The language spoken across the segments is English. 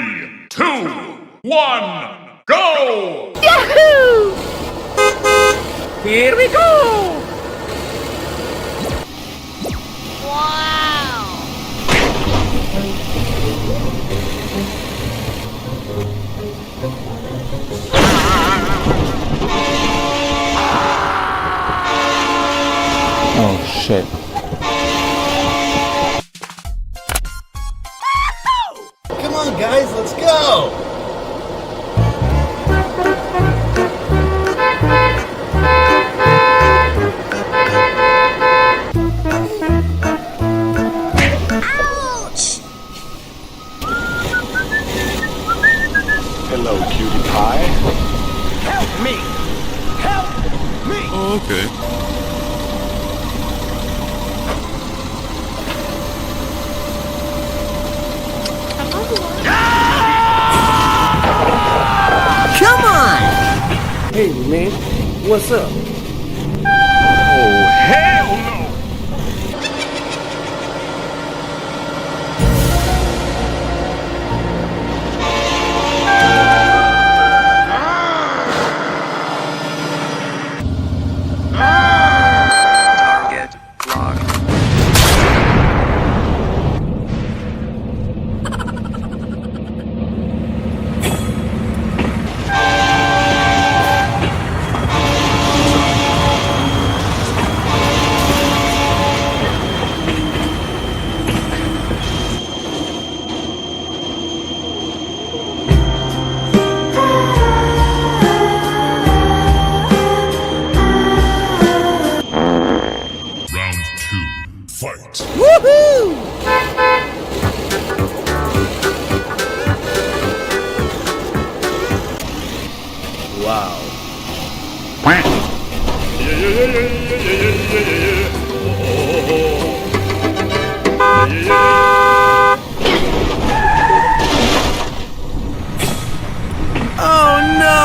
3, 2, 1, go! Yahoo! Here we go! Wow! Oh shit. Come on, guys, let's go! Ouch! Hello, cutie pie. Help me! Help me! Oh, okay. Come on! Hey, man, what's up? Oh, hell no! Target locked. Round 2, fight! Woohoo! Wow. Oh no!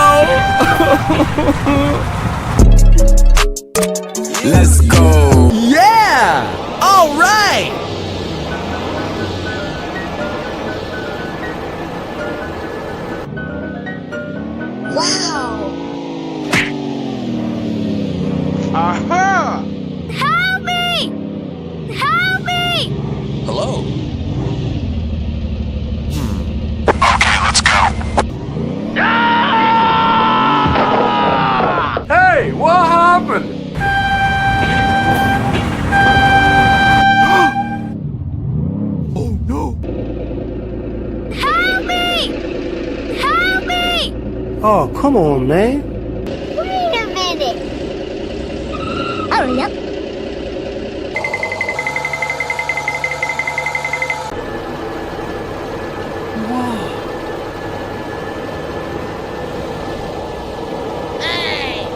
Let's go. Yeah! All right! Wow! Aha! Help me! Help me! Hello. Hey, what happened? Oh no. Help me! Help me! Oh, come on, man. Wait a minute. Hurry up. Hey!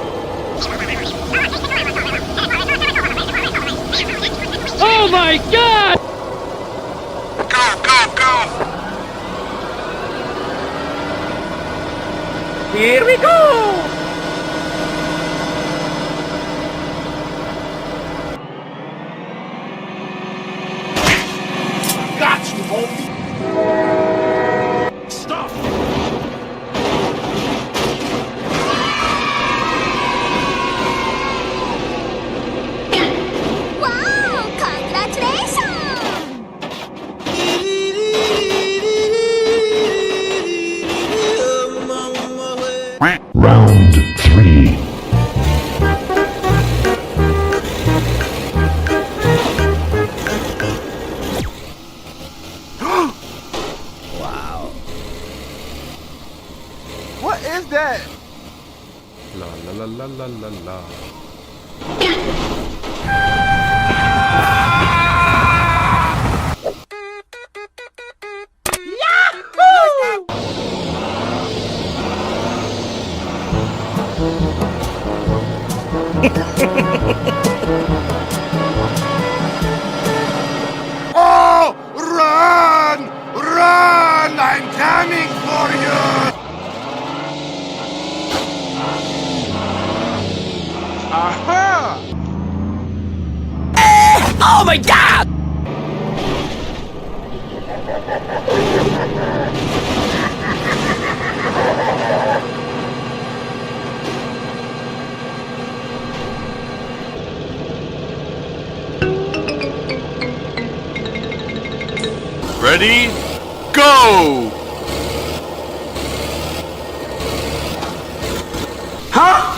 Oh my god! Go, go, go! Here we go! Got you, homie! Stop! Wow! Congratulations! Round 3. What is that? La la la la la la la. Oh! Run! Run! I'm coming for you! Aha! Oh my god! Ready? Go! Huh?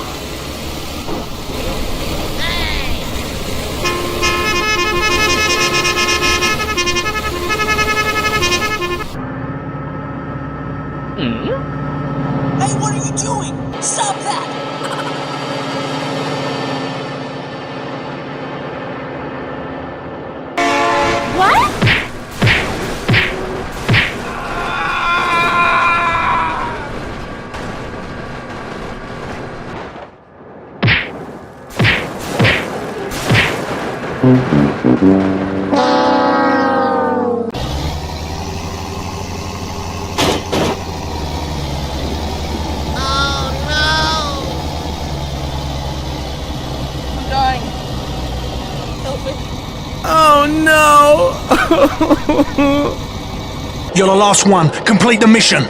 Hey, what are you doing? Stop that! What? Oh no! You're the last one. Complete the mission.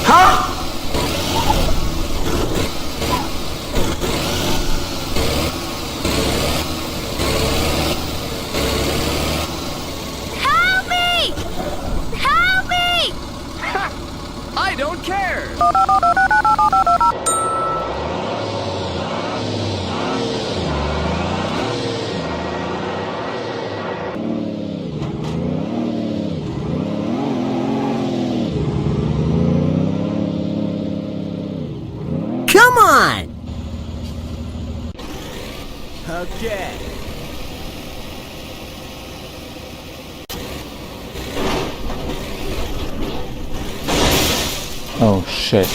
Huh? Help me! Help me! I don't care! Come on! Okay. Oh shit.